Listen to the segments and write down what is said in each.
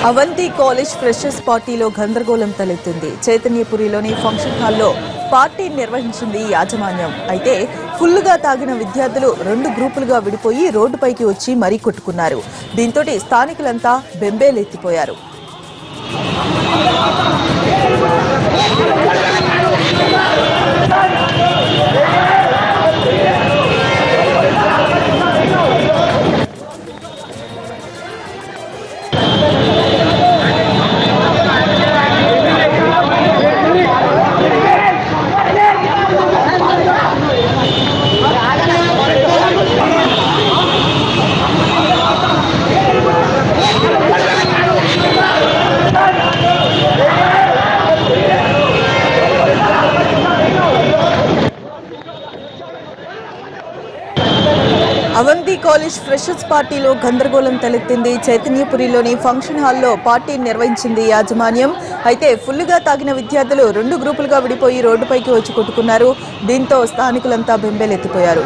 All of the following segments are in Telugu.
అవంతి కాలేజ్ ఫ్రెషర్స్ పార్టీలో గందరగోళం తలెత్తింది. చైతన్యపురిలోని ఫంక్షన్ హాల్లో పార్టీ నిర్వహించింది యాజమాన్యం. అయితే ఫుల్లుగా తాగిన విద్యార్థులు రెండు గ్రూపులుగా విడిపోయి రోడ్డుపైకి వచ్చి మరీ కొట్టుకున్నారు. దీంతో స్థానికులంతా బెంబేలెత్తిపోయారు. అవంతి కాలేజ్ ఫ్రెషర్స్ పార్టీలో గందరగోళం తలెత్తింది. చైతన్యపురిలోని ఫంక్షన్ హాల్లో పార్టీ నిర్వహించింది యాజమాన్యం. అయితే ఫుల్లుగా తాగిన విద్యార్థులు రెండు గ్రూపులుగా విడిపోయి రోడ్డుపైకి వచ్చి కొట్టుకున్నారు. దీంతో స్థానికులంతా బెంబేలెత్తిపోయారు.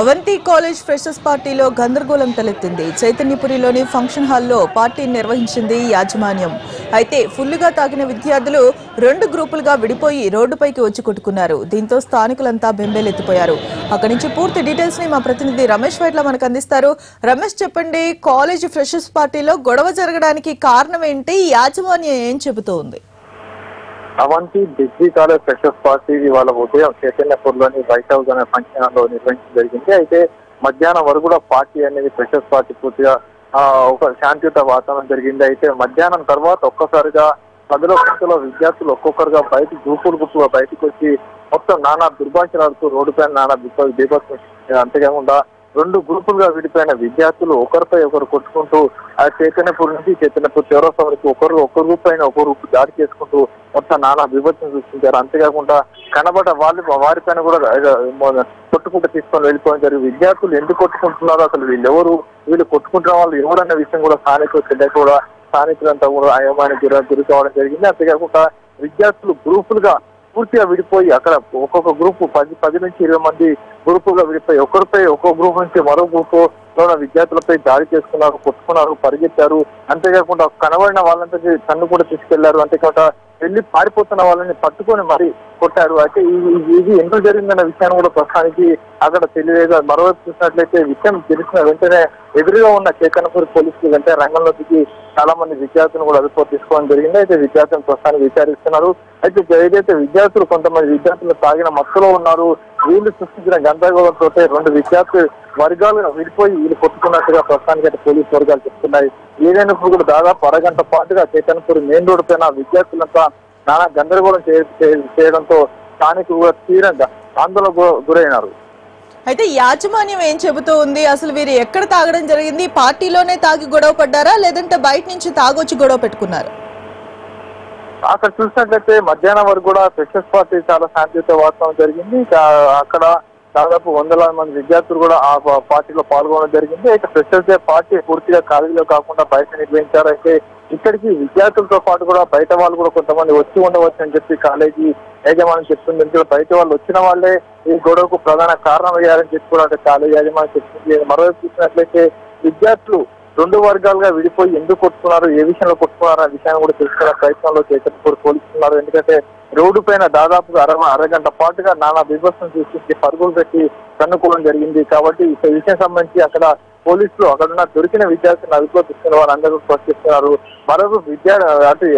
అవంతి కాలేజ్ ఫ్రెషర్స్ పార్టీలో గందరగోళం తలెత్తింది. చైతన్యపురిలోని ఫంక్షన్ హాల్లో పార్టీ నిర్వహించింది యాజమాన్యం. అయితే ఫుల్లుగా తాగిన విద్యార్థులు రెండు గ్రూపులుగా విడిపోయి రోడ్డుపైకి వచ్చి కొట్టుకున్నారు. దీంతో స్థానికులంతా బెంబేలెత్తిపోయారు. అక్కడి నుంచి పూర్తి డీటెయిల్స్ ని మా ప్రతినిధి రమేష్ వైట్ల మనకు అందిస్తారు. రమేష్, చెప్పండి, కాలేజ్ ఫ్రెషర్స్ పార్టీలో గొడవ జరగడానికి కారణం ఏంటి? యాజమాన్యం ఏం చెబుతోంది? Avanti degree college freshers party ఇవాళ ఉదయం చైతన్యపూర్లోని వైట్ హౌస్ అనే ఫంక్షన్ హాల్లో నిర్వహించడం జరిగింది. అయితే మధ్యాహ్నం వరకు కూడా పార్టీ అనేది ఫ్రెషర్స్ పార్టీ పూర్తిగా ఒక శాంతియుత వాతావరణం జరిగింది. అయితే మధ్యాహ్నం తర్వాత ఒక్కసారిగా పదుల సంఖ్యలో విద్యార్థులు ఒక్కొక్కరుగా గుంపులుగా బయటకు వచ్చి మొత్తం నానా దుర్భాషలాడుతూ రోడ్డుపైన నానా బీభత్సం. అంతేకాకుండా రెండు గ్రూపులుగా విడిపోయిన విద్యార్థులు ఒకరిపై ఒకరు కొట్టుకుంటూ ఆ చైతన్యపూర్ నుంచి చైతన్యపూర్ చౌరస్తా వరకు ఒక్క గ్రూప్ పైన ఒక గ్రూప్ దాడి చేసుకుంటూ మొత్తం నానా విభజన సృష్టించారు. అంతేకాకుండా కనబడ్డ వారిపైన కూడా కొట్టుకుంటూ తీసుకొని వెళ్ళిపోవడం జరిగింది. విద్యార్థులు ఎందుకు కొట్టుకుంటున్నారో, అసలు వీళ్ళు కొట్టుకుంటున్న వాళ్ళు ఎవరన్న విషయం కూడా స్థానికులంతా కూడా అయోమానికి గురి కావడం జరిగింది. అంతేకాకుండా విద్యార్థులు గ్రూపులుగా పూర్తిగా విడిపోయి అక్కడ ఒక్కొక్క గ్రూప్ 10 నుంచి 20 మంది గ్రూపులుగా విడిపోయి ఒకరిపై ఒక్కొక్క గ్రూప్ నుంచి మరో గ్రూపు విద్యార్థులపై దాడి చేసుకున్నారు, కొట్టుకున్నారు, పరిగెత్తారు. అంతేకాకుండా కనబడిన వాళ్ళంతా తన్ను కూడా తీసుకెళ్లారు. అంతేకాకుండా వెళ్లి పారిపోతున్న వాళ్ళని పట్టుకొని మరీ కొట్టారు. అయితే ఇది ఎందుకు జరిగిందన్న విషయాన్ని కూడా ప్రస్తుతానికి అక్కడ తెలియలేదు. మరోవైపు చూసినట్లయితే విషయం తెలిసిన వెంటనే ఎదురుగా ఉన్న చైతన్యపూర్ పోలీసులు వెంటనే రంగంలో దిగి చాలా మంది విద్యార్థులను కూడా అదుపులో తీసుకోవడం జరిగింది. అయితే విద్యార్థులను ప్రస్తుతానికి విచారిస్తున్నారు. అయితే ఏదైతే కొంతమంది విద్యార్థులు తాగిన మత్తులో ఉన్నారు, వీళ్ళు సృష్టించిన గందరగోళంతో రెండు విద్యార్థి వర్గాలుగా విడిపోయి వీళ్ళు కొట్టుకున్నట్టుగా ప్రస్తుతానికి అయితే పోలీసు వర్గాలు చెప్తున్నాయి. ఏదైనప్పుడు కూడా దాదాపు అరగంట పాటుగా చైతన్యపూర్ మెయిన్ రోడ్డు పైన విద్యార్థులంతా నానా గందరగోళం చేయడంతో స్థానికులు కూడా తీవ్రంగా ఆందోళనకు గురైనారు. అయితే యాజమాన్యం ఏం చెబుతూ ఉంది? అసలు వీరు ఎక్కడ తాగడం జరిగింది? పార్టీలోనే తాగి గొడవ పడ్డారా, లేదంటే బయట నుంచి తాగొచ్చి గొడవ పెట్టుకున్నారు? అక్కడ చూసినట్లయితే మధ్యాహ్నం వరకు కూడా ఫ్రెషర్స్ పార్టీ చాలా శాంతియుత వాతావరణం జరిగింది. అక్కడ దాదాపు 100 మంది విద్యార్థులు కూడా ఆ పార్టీలో పాల్గొనడం జరిగింది. అయితే ఫ్రెషర్స్ డే పార్టీ పూర్తిగా కాలేజీలో కాకుండా బయట నిర్వహించారు. అయితే ఇక్కడికి విద్యార్థులతో పాటు కూడా బయట వాళ్ళు కూడా కొంతమంది వచ్చి ఉండవచ్చు అని చెప్పి కాలేజీ యాజమాన్యం చెప్తుంది. ఎందుకంటే బయట వాళ్ళు వచ్చిన వాళ్ళే ఈ గొడవకు ప్రధాన కారణం అయ్యారని చెప్పి కూడా కాలేజీ యాజమాన్యం చెప్తుంది. మరోవైపు చూసినట్లయితే విద్యార్థులు రెండు వర్గాలుగా విడిపోయి ఎందుకు కొట్టుకున్నారు, ఏ విషయంలో కొట్టుకున్నారు అనే విషయాన్ని కూడా తెలుసుకునే ప్రయత్నంలో చైతన్యపూర్ పోలీసున్నారు. ఎందుకంటే రోడ్డు పైన దాదాపుగా అరగంట పాటుగా నానా బీభత్సం సృష్టించి పరుగులు పెట్టి కన్నుకోవడం జరిగింది. కాబట్టి ఈ విషయం సంబంధించి అక్కడ పోలీసులు అక్కడున్న దొరికిన విద్యార్థులను అదుపులో తీసుకున్న వారందరూ ప్రశ్నిస్తున్నారు. మరొక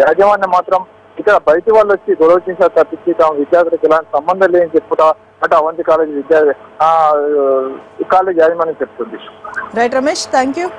యాజమాన్యం మాత్రం ఇక్కడ బయట వాళ్ళు వచ్చి గొడవ చేశారు తప్పించి తాము విద్యార్థులకు ఎలాంటి సంబంధం లేని చెప్పుట అటు అవంతి కాలేజ్ కాలేజ్ యాజమాన్యం చెప్తుంది. Right Ramesh, thank you.